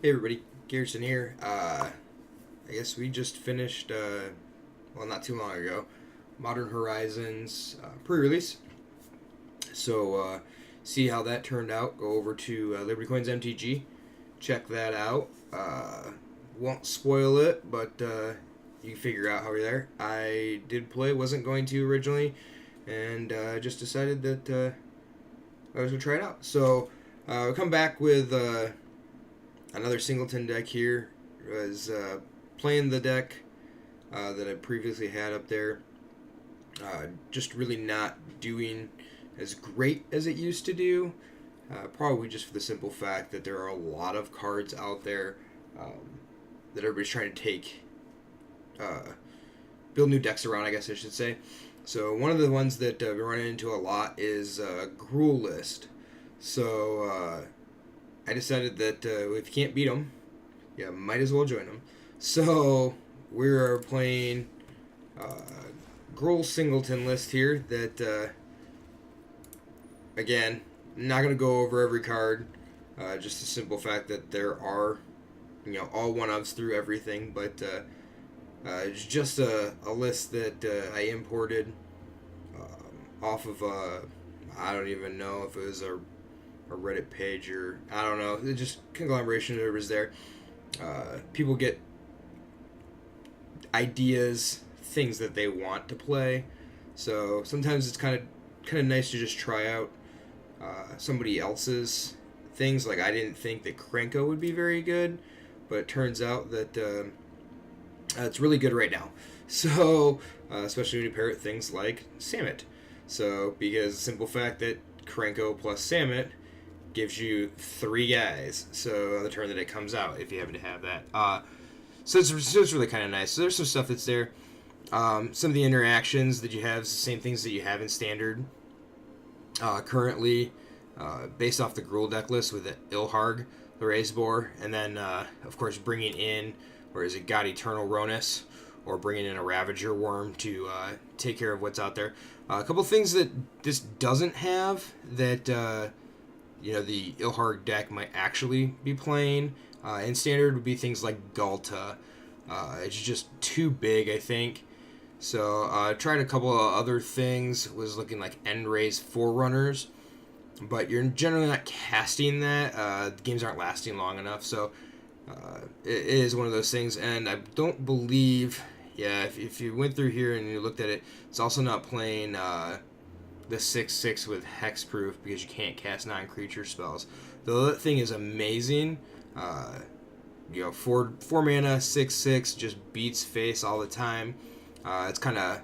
Hey everybody, Garrison here. I guess we just finished, well, not too long ago, Modern Horizons pre-release. So, see how that turned out. Go over to Liberty Coins MTG, check that out. Won't spoil it, but you can figure out how we're there. I did play, wasn't going to originally, and just decided that I was going to try it out. So, we'll come back with another Singleton deck here. Was playing the deck that I previously had up there. Just really not doing as great as it used to do. Probably just for the simple fact that there are a lot of cards out there that everybody's trying to take, build new decks around, I guess I should say. So one of the ones that we've been running into a lot is Gruul list. So I decided that if you can't beat them, yeah, might as well join them. So we're playing Gruul Singleton list here that, again, not going to go over every card. Just the simple fact that there are, all one-ofs through everything. But it's just a list that I imported off of, I don't even know if it was a Reddit page or I don't know. It's just conglomeration of was there. People get ideas, things that they want to play. So sometimes it's kind of nice to just try out somebody else's things. Like I didn't think that Krenko would be very good, but it turns out that it's really good right now. So especially when you pair it with things like Samut. So because the simple fact that Krenko plus Samut gives you 3 guys, so on the turn that it comes out, if you happen to have that. So it's really kind of nice. So there's some stuff that's there. Some of the interactions that you have is the same things that you have in Standard. Currently, based off the Gruul deck list with the Ilharg, the Razebore, and then, of course, bringing in, or is it God Eternal Ronus, or bringing in a Ravager Worm to take care of what's out there. A couple things that this doesn't have that the Ilharg deck might actually be playing. In Standard would be things like Galta. It's just too big, I think. So I tried a couple of other things. Was looking like Endray's Forerunners. But you're generally not casting that. The games aren't lasting long enough. So it is one of those things. And I don't believe, if you went through here and you looked at it, it's also not playing the 6/6 with hexproof because you can't cast non-creature spells. Though that thing is amazing. 4 mana 6/6 just beats face all the time. It's kind of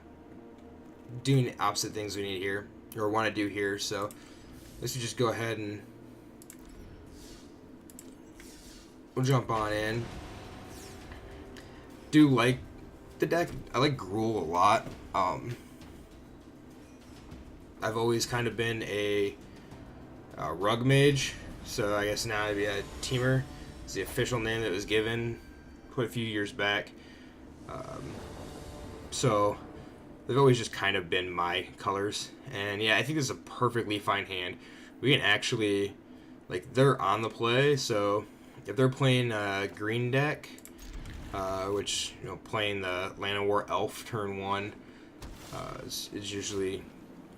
doing the opposite things we need here or want to do here. So let's just go ahead and we'll jump on in. Do like the deck. I like Gruul a lot. I've always kind of been a rug mage, so I guess now I'd be a teamer. It's the official name that was given quite a few years back. So they've always just kind of been my colors. And yeah, I think this is a perfectly fine hand. We can actually, they're on the play, so if they're playing a green deck, which, playing the Land of War Elf turn 1 is usually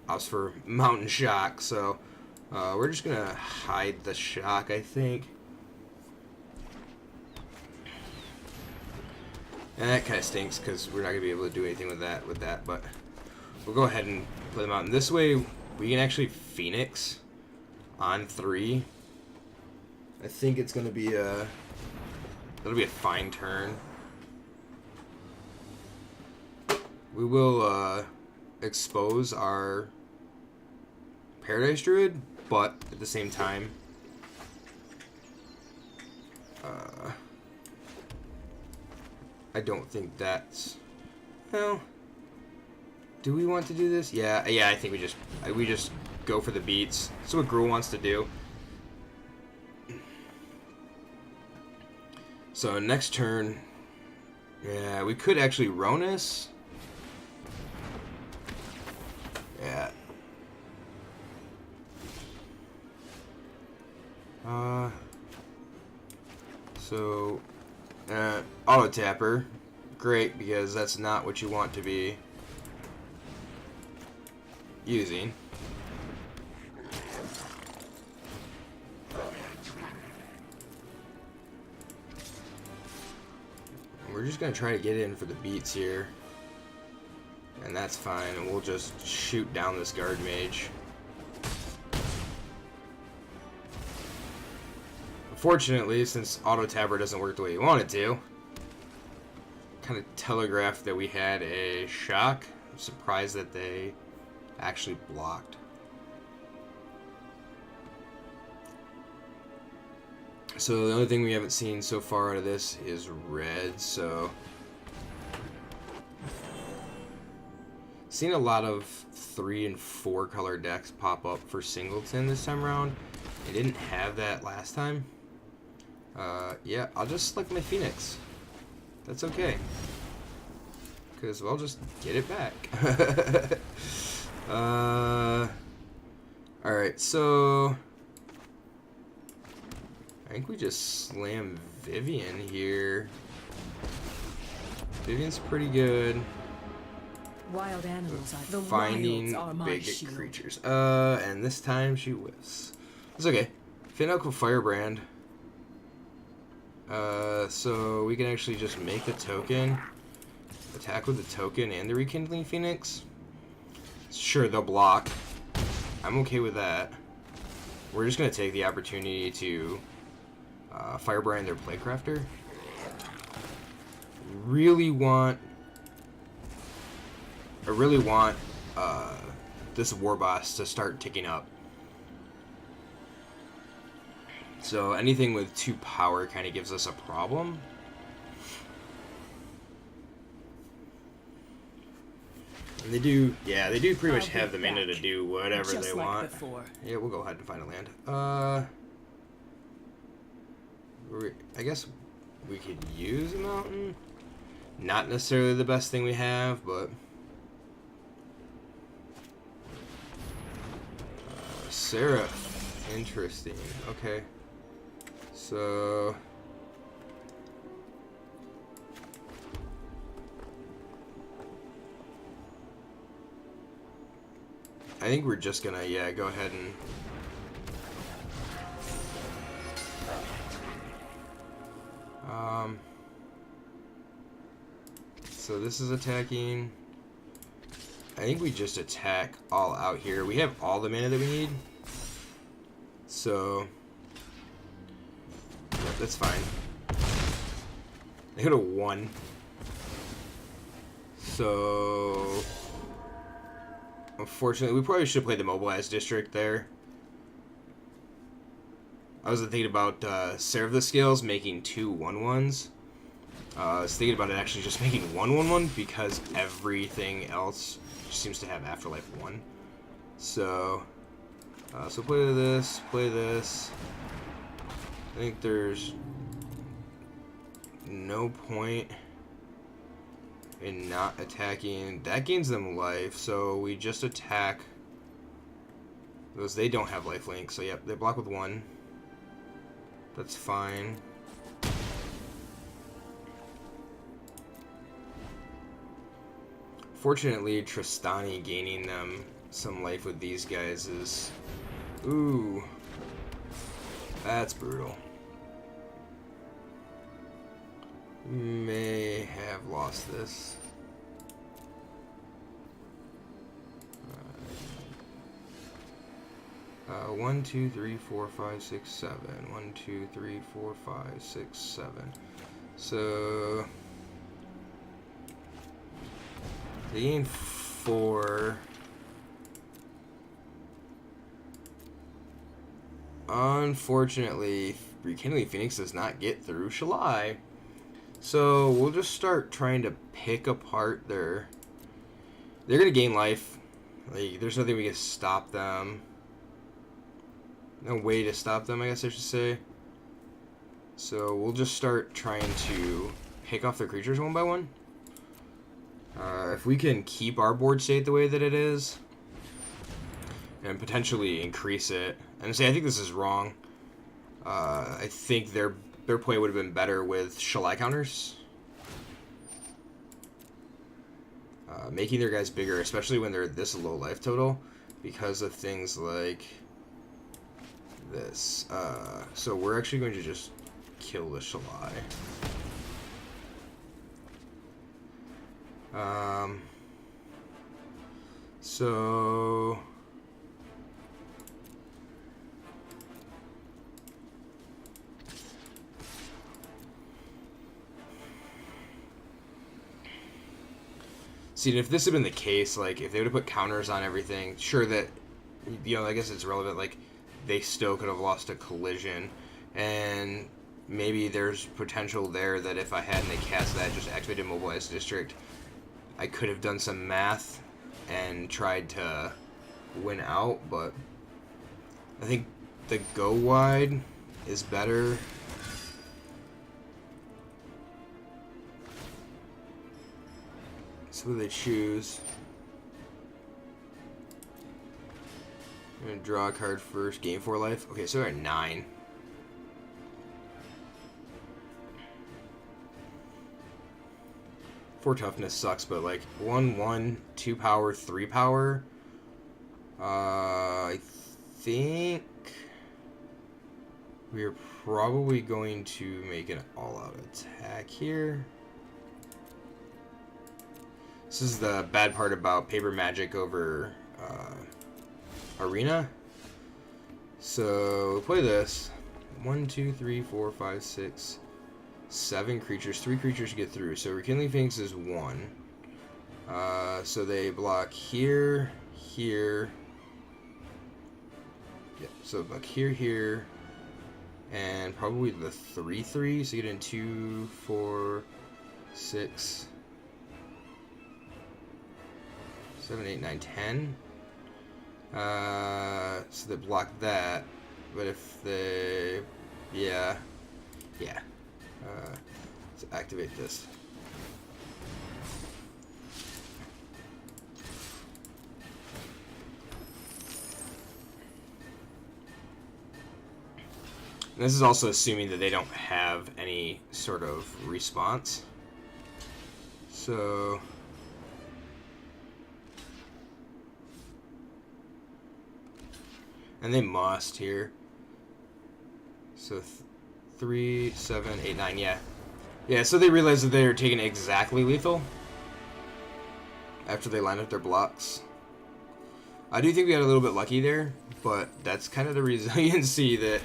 us for Mountain Shock, so we're just gonna hide the shock, I think. And that kind of stinks because we're not gonna be able to do anything with that. But we'll go ahead and play them out. And this way, we can actually Phoenix on 3. I think it's gonna be it'll be a fine turn. We will expose our Paradise Druid, but at the same time, I don't think that's, well, do we want to do this? Yeah, I think we just go for the beats. That's what Gruul wants to do. So next turn, yeah, we could actually Ronus. Yeah. So, auto tapper, great, because that's not what you want to be using. We're just gonna try to get in for the beats here, and that's fine, and we'll just shoot down this guard mage. Unfortunately, since auto tabber doesn't work the way you want it to, kind of telegraphed that we had a shock. I'm surprised that they actually blocked. So the only thing we haven't seen so far out of this is red, so seen a lot of 3 and 4 color decks pop up for Singleton this time around. I didn't have that last time. Yeah, I'll just select my Phoenix. That's okay, because I'll just get it back. Alright, so I think we just slam Vivian here. Vivian's pretty good. Wild animals are the finding wilds are my big shield. creatures. And this time she whiffs. It's okay. Finnock Firebrand. So we can actually just make the token, attack with the token and the Rekindling Phoenix. Sure, they'll block. I'm okay with that. We're just gonna take the opportunity to Firebrand their Playcrafter. I really want this war boss to start ticking up. So anything with 2 power kind of gives us a problem. And they do pretty much have the mana to do whatever they want. Yeah, we'll go ahead and find a land. I guess we could use a mountain. Not necessarily the best thing we have, but Seraph, interesting. Okay, so I think we're just gonna go ahead and so this is attacking. I think we just attack all out here. We have all the mana that we need. So, yep, that's fine. They hit a 1. So, unfortunately, we probably should play the Mobilized District there. I was thinking about Serve the Scales making 2 1/1s. I was thinking about it actually just making 1 1/1 because everything else seems to have Afterlife 1. So, so play this, play this. I think there's no point in not attacking. That gains them life, so we just attack those. They don't have lifelink, so yep, they block with 1. That's fine. Fortunately, Tristani gaining them some life with these guys is... Ooh. That's brutal. May have lost this. 1, 2, 3, 4, 5, 6, 7. 1, 2, 3, 4, 5, 6, 7. So they gain 4. Unfortunately, Rekindling Phoenix does not get through Shalai. So we'll just start trying to pick apart their... They're going to gain life. Like, there's nothing we can stop them. No way to stop them, I guess I should say. So we'll just start trying to pick off their creatures one by one. If we can keep our board state the way that it is, and potentially increase it. And say, I think this is wrong. I think their their play would have been better with Shellac counters. Making their guys bigger, especially when they're this low life total, because of things like this. So we're actually going to just kill the Shellac. So see, if this had been the case, like if they would have put counters on everything, sure that, you know, I guess it's relevant, like they still could have lost a collision, and maybe there's potential there that if I hadn't cast that, just activated Mobilize District, I could have done some math and tried to win out, but I think the go wide is better. So what do they choose? I'm gonna draw a card first. Game 4 life. Okay, so we're at 9. Four toughness sucks, but like 1/1, 2 power, 3 power. I think we're probably going to make an all-out attack here. This is the bad part about paper magic over arena. So play this. 1, 2, 3, 4, 5, 6, 7 creatures. 3 creatures to get through. So Rekindling Phoenix is 1. So they block here, here. Yep. So block here, here, and probably the 3/3. So you get in 2, 4, 6. 7, 8, 9, 10. So they block that. But if they... Yeah. Let's activate this. And this is also assuming that they don't have any sort of response. So... And they must here. So 3, 7, 8, 9, yeah. Yeah, so they realized that they were taking exactly lethal after they lined up their blocks. I do think we got a little bit lucky there, but that's kind of the resiliency that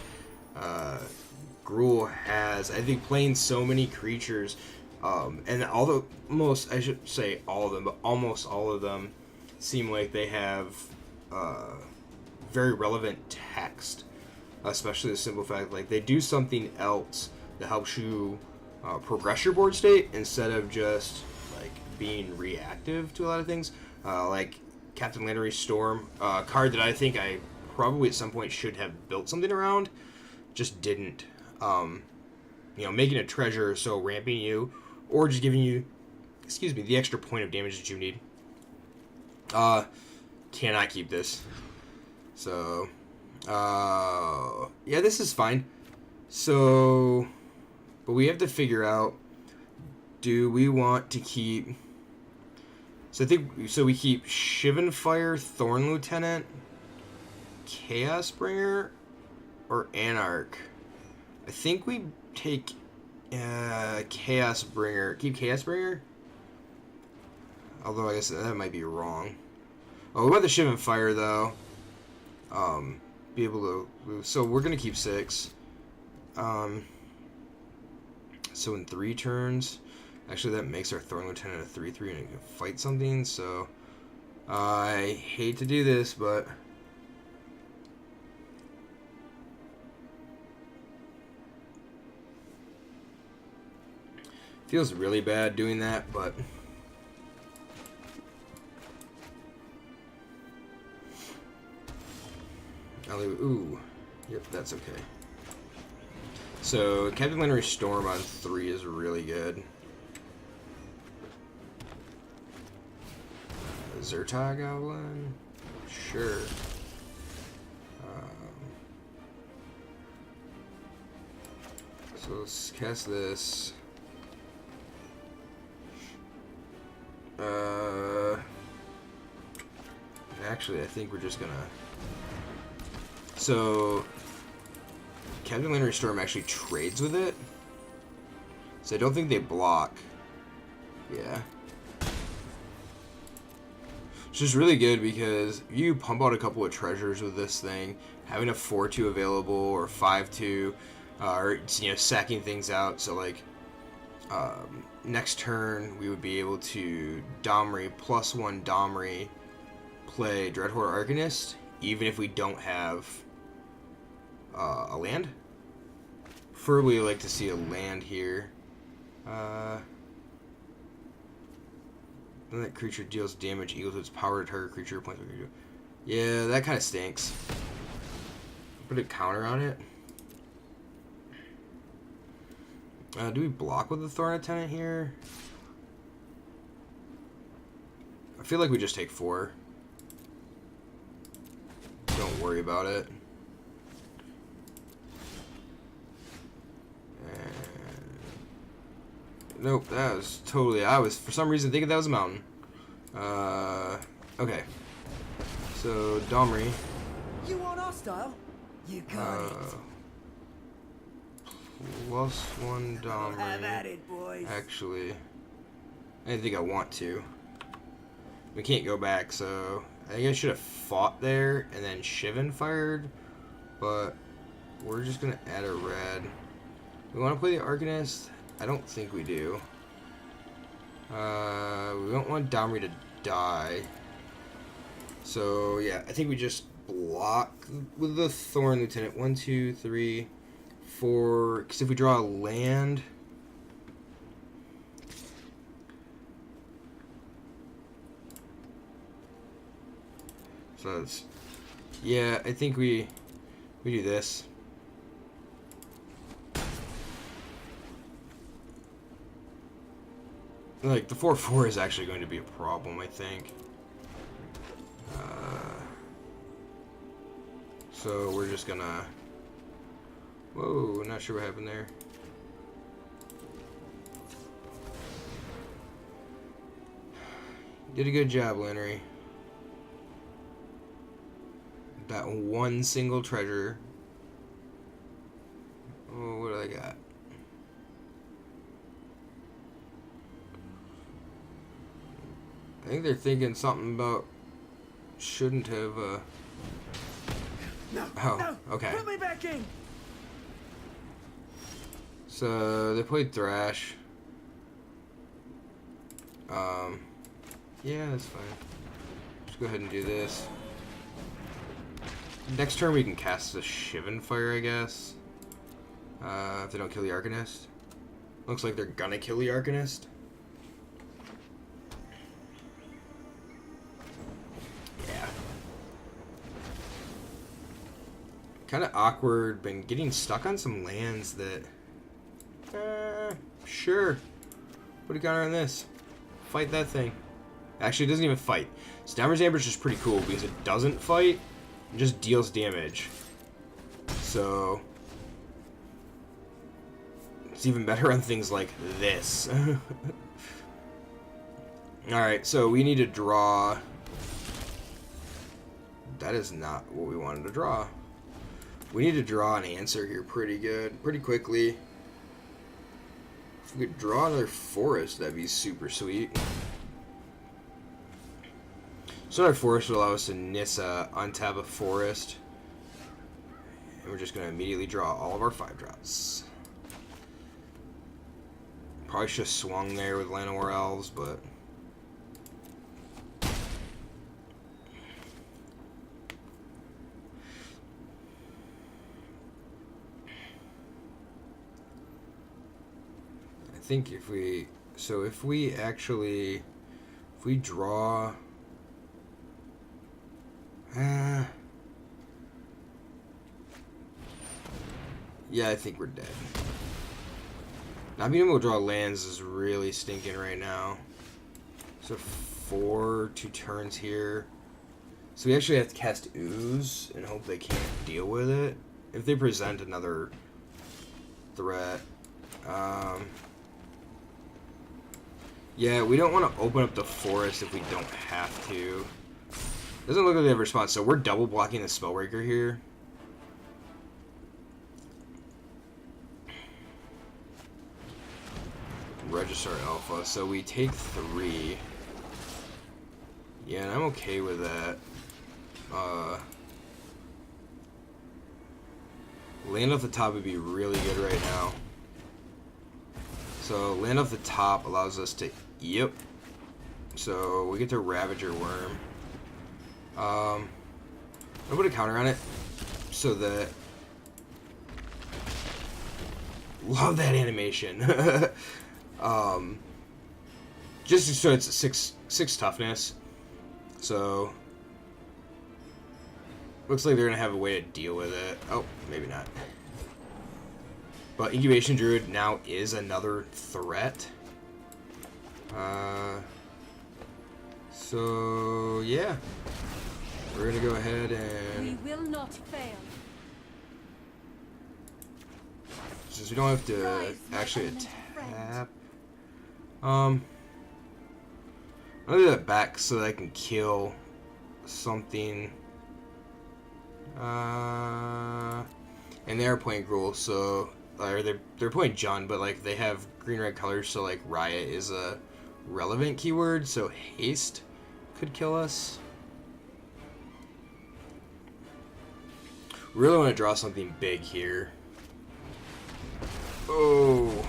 Gruul has. I think playing so many creatures, and almost, I should say all of them, but almost all of them seem like they have very relevant text, especially the simple fact like they do something else that helps you progress your board state instead of just like being reactive to a lot of things, like Captain Landry Storm, a card that I think I probably at some point should have built something around, just didn't. You know, making a treasure, so ramping you, or just giving you, the extra point of damage that you need. Cannot keep this. So, yeah, this is fine. So, but we have to figure out, do we want to keep... So I think, so we keep Shivanfire, Thorn Lieutenant, Chaos Bringer, or Anarch. I think we take Chaos Bringer. Keep Chaos Bringer? Although I guess that might be wrong. Oh, we want the Shivanfire though. Be able to... So we're going to keep 6. So in 3 turns... Actually, that makes our Thorn Lieutenant a 3/3 and it can fight something, so... I hate to do this, but... Feels really bad doing that, but... Ooh. Yep, that's okay. So, Captain Landry Storm on 3 is really good. Zerta Goblin? Sure. So let's cast this. Actually, I think we're just gonna. So, Captain Landry Storm actually trades with it. So I don't think they block. Yeah. Which is really good because you pump out a couple of treasures with this thing, having a 4/2 available or 5/2, or sacking things out. So like next turn we would be able to Domri +1 Domri, play Dreadhorde Arcanist, even if we don't have a land. Preferably like to see a land here. Then that creature deals damage equal to its power to target creature. Yeah, that kind of stinks. Put a counter on it. Do we block with the Thorn Attendant here? I feel like we just take 4. Don't worry about it. Nope, that was totally... I was, for some reason, thinking that was a mountain. Okay. So, Domri. You want hostile? You got it. +1 Domri. Have at it, boys. Actually, I didn't think I want to. We can't go back, so... I think I should have fought there and then Shivan fired. But we're just going to add a red. We want to play the Arcanist? I don't think we do. We don't want Domri to die. So, yeah, I think we just block with the Thorn Lieutenant. 1, 2, 3, 4. Because if we draw a land... So that's... Yeah, I think we do this. Like, the 4/4 is actually going to be a problem, I think. So we're just gonna... Whoa, not sure what happened there. Did a good job, Landry. That one single treasure. Oh, what do I got? I think they're thinking something about shouldn't have, No, Oh, no, okay. put me back in. So, they played Thrash. Yeah, that's fine. Just go ahead and do this. Next turn we can cast the Shivan Fire, I guess. If they don't kill the Arcanist. Looks like they're gonna kill the Arcanist. Yeah. Kind of awkward. Been getting stuck on some lands that... sure. Put a counter on this. Fight that thing. Actually, it doesn't even fight. Stammer's Ambush is pretty cool because it doesn't fight. It just deals damage. So... it's even better on things like this. Alright, so we need to draw... That is not what we wanted to draw. We need to draw an answer here pretty good, pretty quickly. If we could draw another forest, that'd be super sweet. So another forest would allow us to Nissa, untap a forest. And we're just going to immediately draw all of our 5-drops. Probably should have swung there with Llanowar Elves, but... I think if we... So if we actually... If we draw... yeah, I think we're dead. Not being able to draw lands is really stinking right now. So 4, 2 turns here. So we actually have to cast Ooze and hope they can't deal with it. If they present another threat, Yeah, we don't want to open up the forest if we don't have to. Doesn't look like they have a response, so we're double blocking the Spellbreaker here. Register Alpha, so we take 3. Yeah, and I'm okay with that. Land off the top would be really good right now. So land off the top allows us to, yep. So we get to Ravager Worm. I'll put a counter on it so that, love that animation. Just so it's 6 toughness. So looks like they're gonna have a way to deal with it. Oh, maybe not. But Incubation Druid now is another threat. So yeah, we're gonna go ahead and We will not fail. since we don't have to actually attack. I'll do that back so that I can kill something. And they're playing Gruul, so or they're playing Jund, but like they have green-red colors, so like Riot is a relevant keyword. So haste could kill us. Really want to draw something big here. Oh.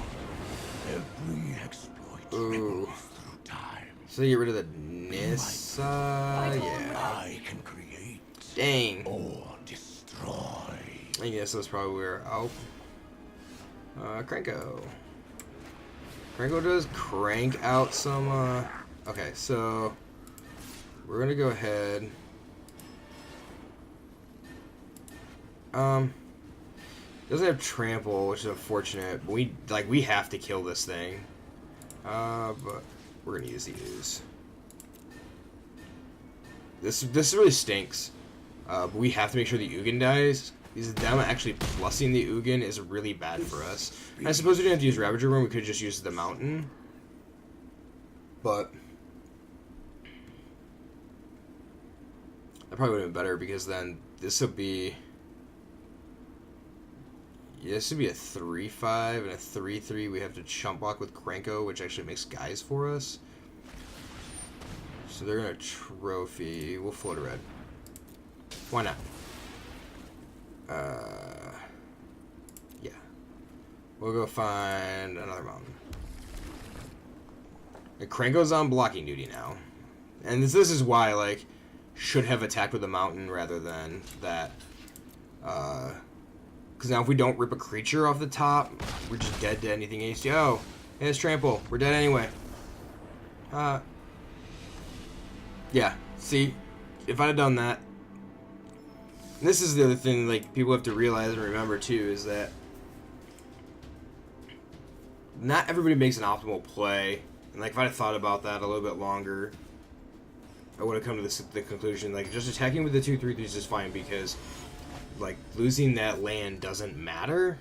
Every exploit Ooh. ripples through time. So get rid of the Nissa. Yeah. I can create Dang. or destroy. I guess that's probably where. Oh. Cranko. Cranko does crank out some. Okay, so we're gonna go ahead. Doesn't have trample, which is unfortunate. But we have to kill this thing. But we're gonna use these. This really stinks. But we have to make sure the Ugin dies. Because them actually plussing the Ugin is really bad for us. I suppose we didn't have to use Ravager Worm. We could just use the mountain. But that probably would have been better because then this would be. Yeah, this would be a 3/5 and a 3/3. We have to chump block with Cranko, which actually makes guys for us. So they're gonna trophy. We'll float a red. Why not? Yeah. We'll go find another mountain. And Cranko's on blocking duty now. And this is why, like, should have attacked with a mountain rather than that. Because now if we don't rip a creature off the top, we're just dead to anything hasty. Oh, it has trample. We're dead anyway. Yeah, see? If I'd have done that. And this is the other thing, like, people have to realize and remember, too, is that not everybody makes an optimal play. And, like, if I'd have thought about that a little bit longer, I would have come to the conclusion, like, just attacking with the 2/3/3s is fine because, like, losing that land doesn't matter.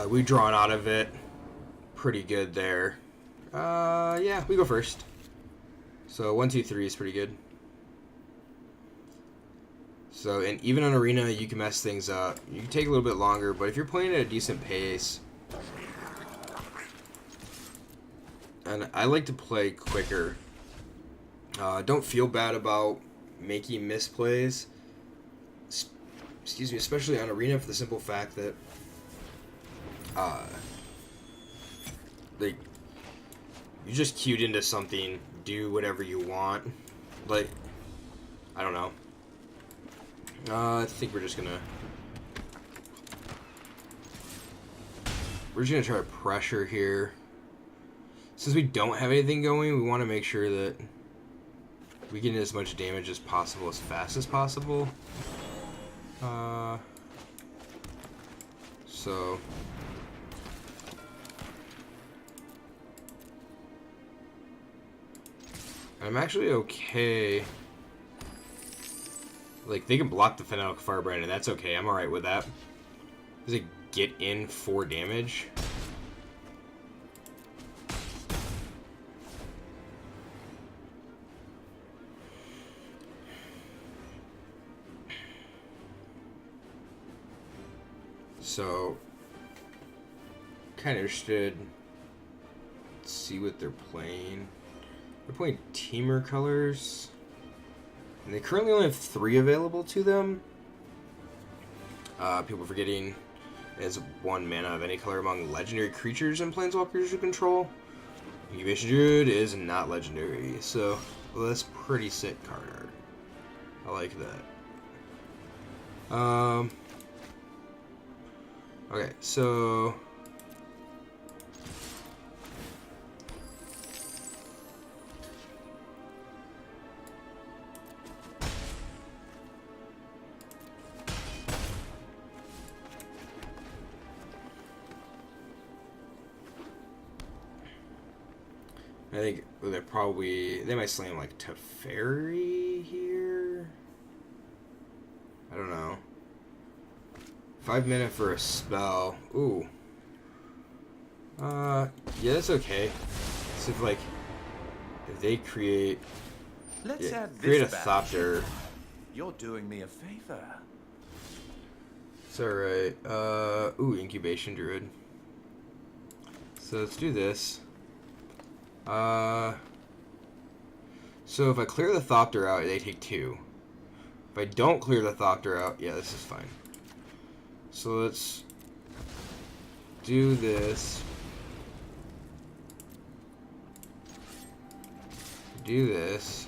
We've drawn out of it pretty good there. Yeah, we go first. So 1, 2, 3 is pretty good. So, and even on Arena, you can mess things up. You can take a little bit longer, but if you're playing at a decent pace, and I like to play quicker. Don't feel bad about making misplays. Excuse me, especially on Arena for the simple fact that, like, you just queued into something, do whatever you want. Like, I don't know. I think we're just gonna try to pressure here. Since we don't have anything going, we want to make sure that we get as much damage as possible as fast as possible. So I'm actually okay. Like, they can block the Fanatic Firebrand, and that's okay. I'm alright with that. Because it get in 4 damage. So, kind of interested. Let's see what they're playing. They're playing Teamer colors. And they currently only have 3 available to them. People forgetting is 1 mana of any color among legendary creatures and planeswalkers you control. Incubation Druid is not legendary, so well, that's pretty sick card art. I like that. Okay, so I think they might slam like Teferi here. I don't know. 5 minutes for a spell. Ooh. Yeah, that's okay. So if they create create a Thopter. You're doing me a favor. It's alright. Ooh, Incubation Druid. So let's do this. So if I clear the Thopter out, they take 2. If I don't clear the Thopter out, yeah, this is fine. So let's do this. Do this.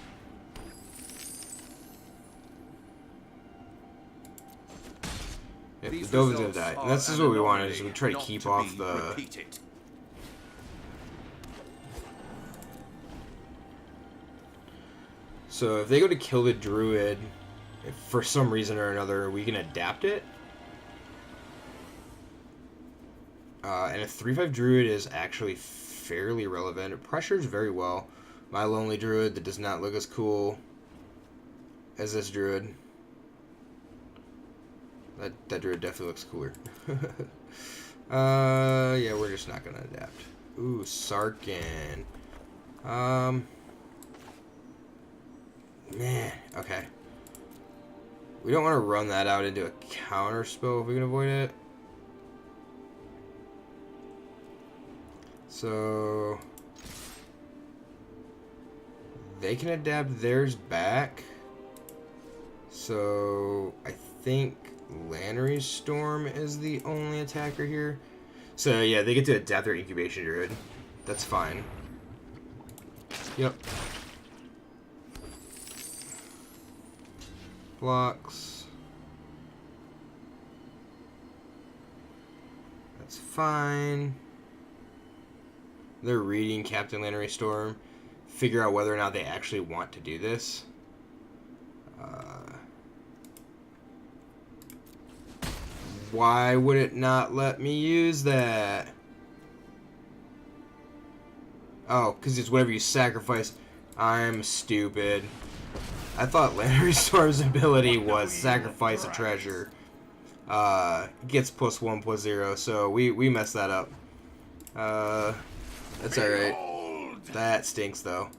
Yep, the Dovin's gonna die. And this is what we wanted, is we try to keep off the... So if they go to kill the Druid, if for some reason or another, we can adapt it. And a 3/5 Druid is actually fairly relevant. It pressures very well. My Lonely Druid that does not look as cool as this Druid. That Druid definitely looks cooler. Yeah, we're just not gonna adapt. Ooh, Sarkin. Man, okay. We don't want to run that out into a counter spell if we can avoid it. So they can adapt theirs back. So I think Lannery's Storm is the only attacker here. So yeah, they get to adapt their Incubation Druid. That's fine. Yep. Blocks. That's fine. They're reading Captain Lannery Storm. Figure out whether or not they actually want to do this. Why would it not let me use that? Oh, because it's whatever you sacrifice. I'm stupid. I thought Lannery Storm's ability was sacrifice a treasure. Gets +1/+0, so we messed that up. That's alright. That stinks though.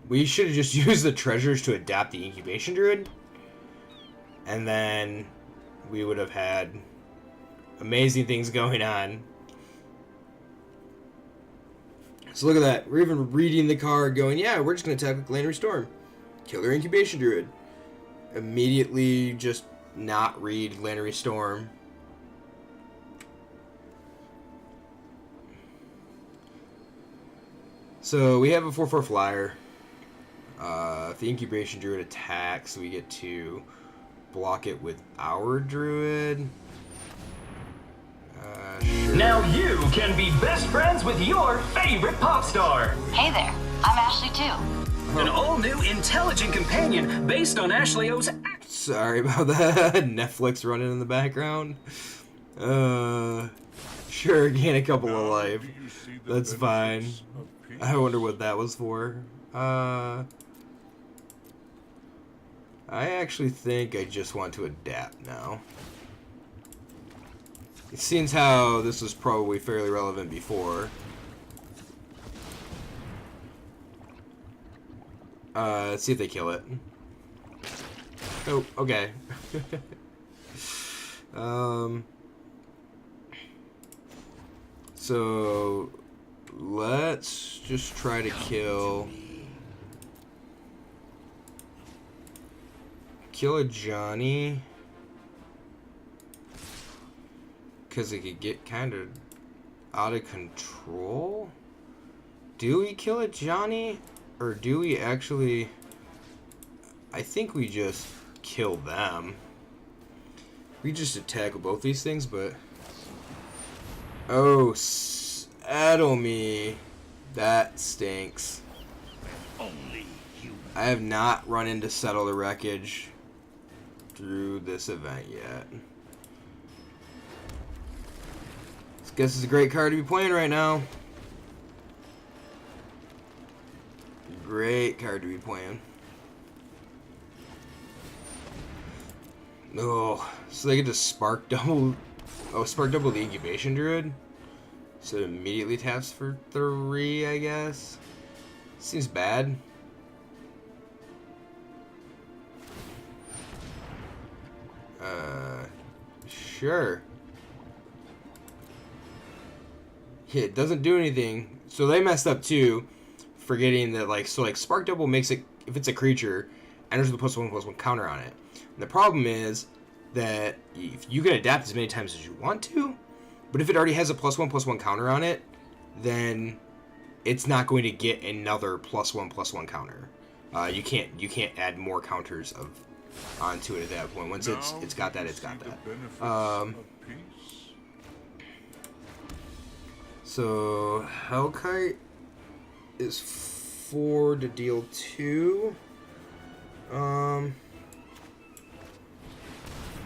We should have just used the treasures to adapt the Incubation Druid. And then we would have had amazing things going on. So look at that. We're even reading the card going, yeah, we're just going to attack with Lannery Storm. Kill their Incubation Druid. Immediately just not read Lannery Storm. So we have a 4/4 flyer. If the Incubation Druid attacks, we get to block it with our Druid. Sure. Now you can be best friends with your favorite pop star. Hey there, I'm Ashley too. An all-new intelligent companion based on Ashley O's... Sorry about that. Netflix running in the background. Sure, gain a couple of life. That's fine. I wonder what that was for. I actually think I just want to adapt now. It seems how this was probably fairly relevant before. Let's see if they kill it. Oh, okay. So let's just try to kill a Johnny, because it could get kind of out of control. Do we kill a Johnny, or do we actually? I think we just kill them. We just attack with both these things, but oh, saddle me. That stinks. Only you. I have not run into Settle the Wreckage through this event yet. I guess it's a great card to be playing right now. Great card to be playing. Oh, so they get to spark double. Oh, spark double the Incubation Druid. So it immediately taps for 3, I guess. Seems bad. Sure. Yeah, it doesn't do anything. So they messed up too, forgetting that like Spark Double makes it, if it's a creature, enters with a +1/+1 counter on it. And the problem is that if you can adapt as many times as you want to, but if it already has a +1/+1 counter on it, then it's not going to get another +1/+1 counter. You can't add more counters onto it at that point. Once it's got that, it's got that. So Hellkite is 4 to deal 2.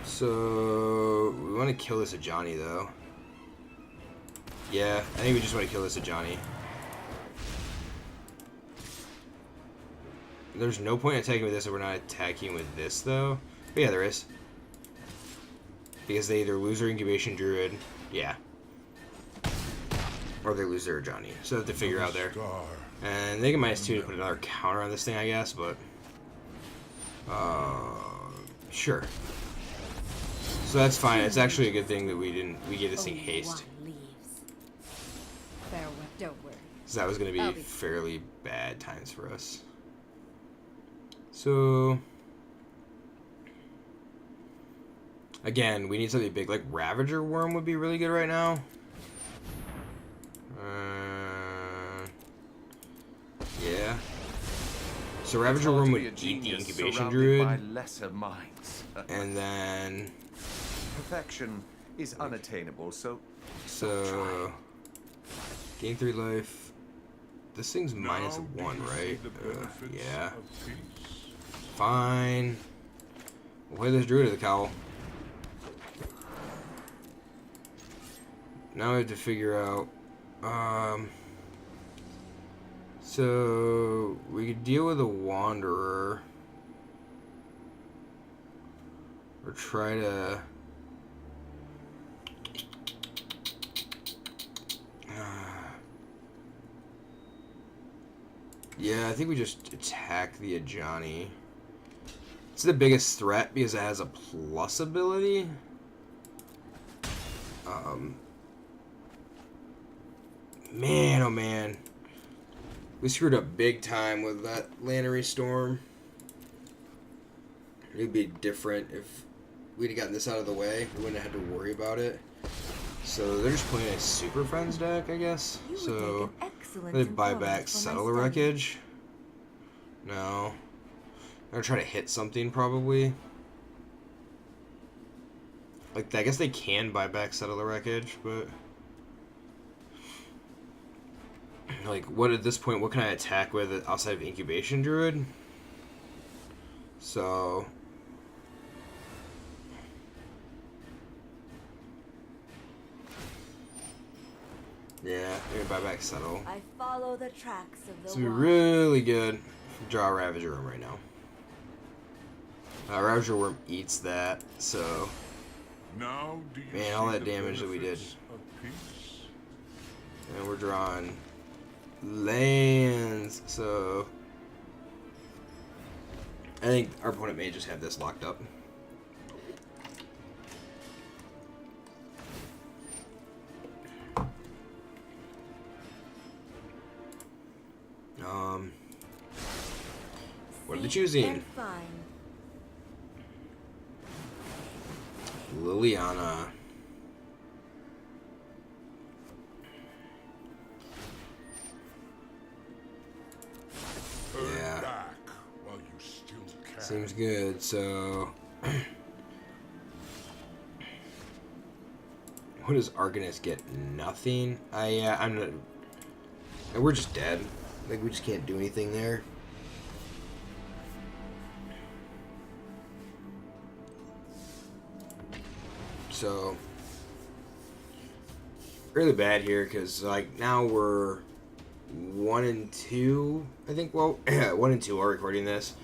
So we want to kill this Ajani though. Yeah, I think we just want to kill this Ajani. There's no point in attacking with this if we're not attacking with this though. But yeah, there is. Because they either lose their Incubation Druid, yeah, or they lose their Ajani. So they have to figure out there. And they get -2 to put another counter on this thing, I guess, but sure. So that's fine. It's actually a good thing that we gave this thing haste. So that was going to be fairly bad times for us. So again, we need something big, like Ravager Worm would be really good right now. Yeah. So Ravager Worm would eat the Incubation Druid, and then perfection is unattainable. So gain 3 life. This thing's -1, right? Yeah. Fine. We'll play this Druid of the Cowl. Now we have to figure out. So we could deal with a Wanderer, or try to. Yeah, I think we just attack the Ajani. It's the biggest threat because it has a plus ability. Man, oh man. We screwed up big time with that Lannery Storm. It'd be different if we'd have gotten this out of the way. We wouldn't have had to worry about it. So they're just playing a Super Friends deck, I guess. So they buy back Settle the Wreckage. No. I'm gonna try to hit something probably. Like, I guess they can buy back Settle the Wreckage, but like, what at this point, what can I attack with outside of Incubation Druid? So yeah, maybe buy back Settle. I follow the tracks of the This would be really good. Draw a Ravager Worm right now. Ravager Worm eats that, so Now do you Man, all see that the damage that we did. benefits of peace? And we're drawing lands, so I think our opponent may just have this locked up. What are they choosing? And fine. Liliana. Turn Yeah. back while you still can. Seems good, so what does Arcanist get? Nothing? I'm not. We're just dead. Like, we just can't do anything there. So really bad here, because like now we're 1-2, I think. Well, 1-2 while recording this,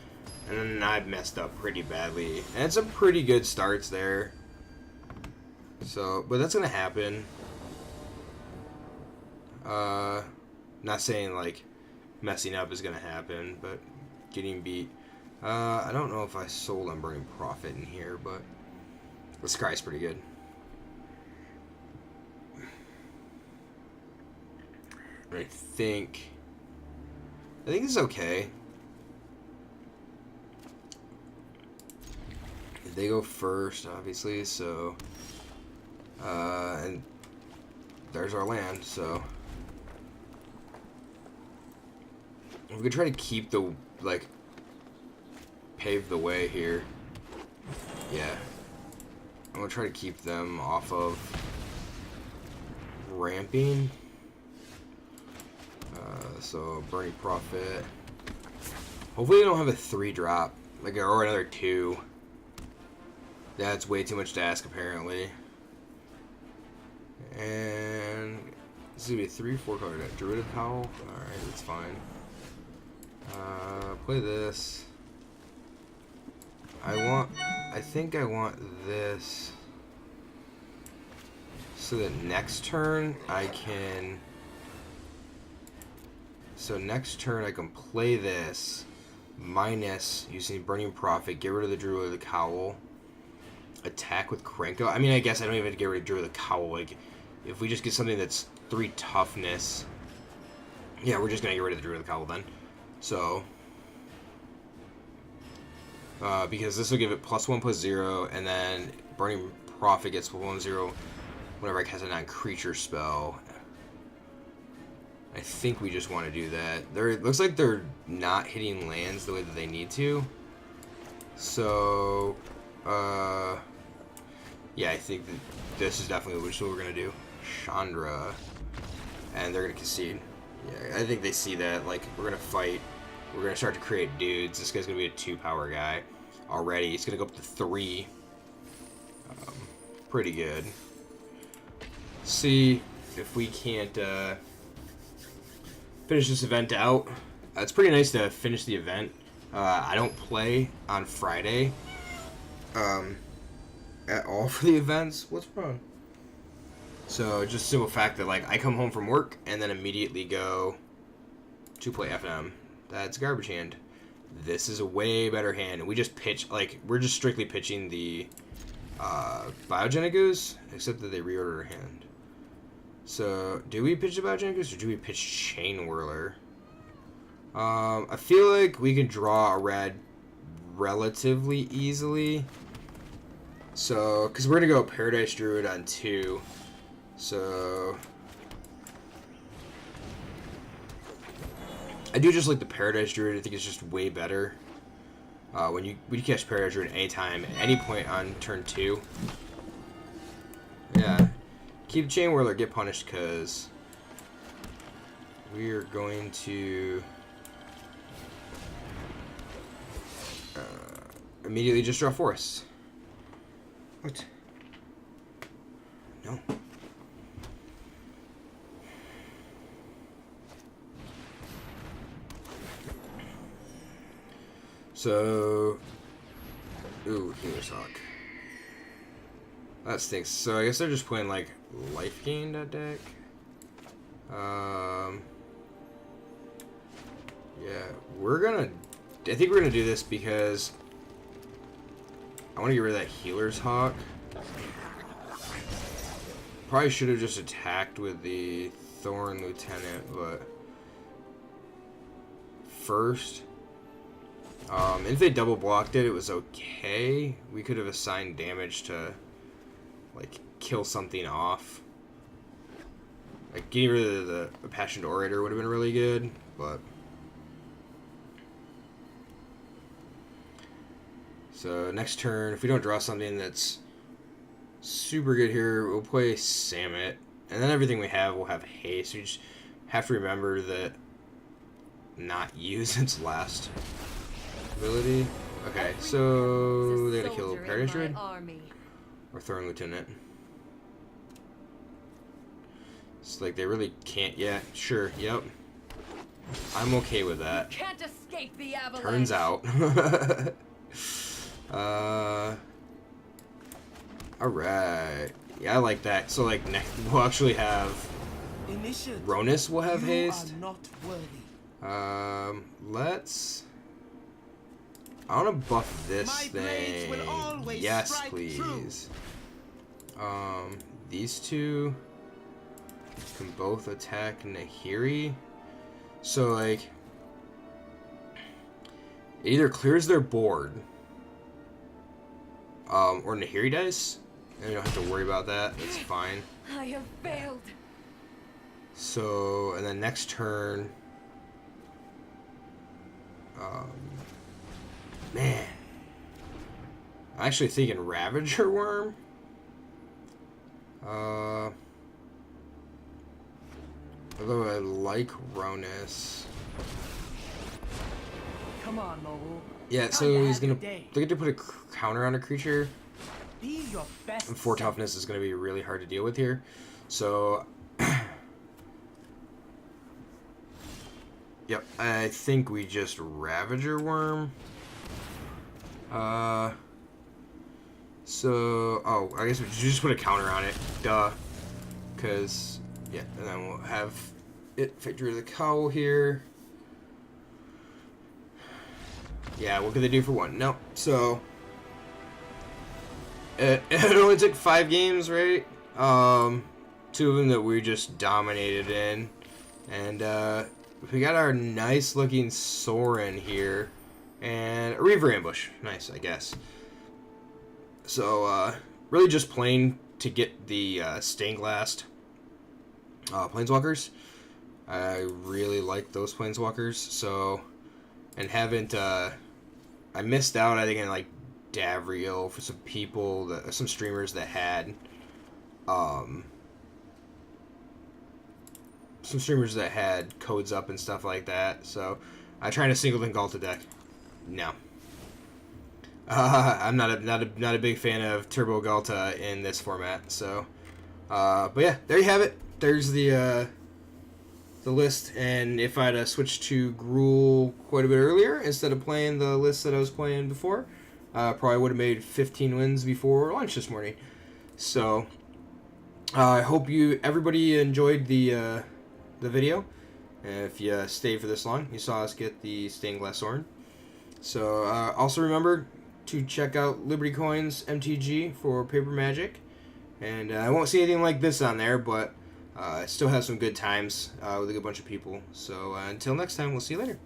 and then I've messed up pretty badly. And some pretty good starts there. So, but that's gonna happen. Not saying like messing up is gonna happen, but getting beat. I don't know if I sold on Burning Prophet in here, but this Scry's pretty good. I think this is okay. They go first, obviously, so and there's our land, so we could try to keep the, like, pave the way here. Yeah. I'm gonna try to keep them off of ramping. So Burning Prophet. Hopefully they don't have a 3-drop, like, or another 2. That's way too much to ask, apparently. And this is gonna be a 3/4 color deck. Druid Cowl. All right, that's fine. Play this. I think I want this, so that next turn I can. So next turn I can play this, minus using Burning Prophet, get rid of the Druid of the Cowl, attack with Krenko. I mean, I guess I don't even have to get rid of Druid of the Cowl. Like, if we just get something that's 3 toughness, yeah, we're just gonna get rid of the Druid of the Cowl then. So, because this will give it +1/+0, and then Burning Prophet gets +1/0 whenever I cast a non-creature spell. I think we just want to do that. It looks like they're not hitting lands the way that they need to. So, yeah, I think that this is definitely what we're gonna do. Chandra, and they're gonna concede. Yeah, I think they see that. Like, we're gonna fight. We're gonna start to create dudes. This guy's gonna be a 2-power guy already. He's gonna go up to 3. Pretty good. See if we can't finish this event out. It's pretty nice to finish the event. I don't play on Friday at all for the events. What's wrong? So just simple fact that, like, I come home from work and then immediately go to play FNM. That's garbage hand. This is a way better hand. We just pitch, like, we're just strictly pitching the Biogenic Ooze, except that they reordered our hand. So, do we pitch the Biogenic Ooze or do we pitch Chain Whirler? I feel like we can draw a red relatively easily. So, because we're going to go Paradise Druid on 2. So, I do just like the Paradise Druid. I think it's just way better. When you catch Paradise Druid anytime, at any point on turn 2. Yeah. Keep Chain Whirler, get punished, because we are going to immediately just draw forests. What? No. So, ooh, Healer's Hawk. That stinks. So I guess they're just playing like life gain that deck. Yeah, I think we're gonna do this because I want to get rid of that Healer's Hawk. Probably should have just attacked with the Thorn Lieutenant, but first, if they double blocked it, it was okay. We could have assigned damage to like kill something off. Like getting rid of the Passionate Orator would have been really good, but. So next turn, if we don't draw something that's super good here, we'll play Samet. And then everything we have will have haste. We just have to remember that not use its last ability. Okay, so they gotta kill Paradise Druid or Thorn Lieutenant. It's like they really can't. Yeah, sure. Yep. I'm okay with that. Can't escape the avalanche. Turns out. Alright. Yeah, I like that. So, like, next we'll actually have Initiate. Ronus will have You haste. are not worthy. Let's. I want to buff this My blades thing. will always Yes, strike please. These two can both attack Nahiri. So, like, it either clears their board, or Nahiri dies, and you don't have to worry about that. That's fine. I have failed. So, and then next turn, man, I'm actually thinking Ravager Worm. Although I like Ronus. Come on, Mobile. Yeah, so he's gonna look to put a counter on a creature. Be your best. And 4 toughness is gonna be really hard to deal with here. So, yep, I think we just Ravager Worm. Oh, I guess we just put a counter on it. Duh. Because, yeah, and then we'll have it Victory of the Cowl here. Yeah, what could they do for 1? Nope. So, it only took 5 games, right? 2 of them that we just dominated in. And, we got our nice looking Sorin here. And a Reaver Ambush. Nice, I guess. So, really just playing to get the Stained Glass Planeswalkers. I really like those Planeswalkers. So, and haven't, I missed out, I think, in, like, Davriel for some people, some streamers that had, some streamers that had codes up and stuff like that. So, I tried a Singleton Gruul deck. No. I'm not a big fan of Turbo Galta in this format. So, but yeah, there you have it. There's the list. And if I'd switched to Gruul quite a bit earlier instead of playing the list that I was playing before, probably would have made 15 wins before lunch this morning. So, I hope everybody enjoyed the video. If you stayed for this long, you saw us get the Stained Glass Sorin. So, also remember to check out Liberty Coins MTG for Paper Magic. And I won't see anything like this on there, but it still has some good times with a good bunch of people. So, until next time, we'll see you later.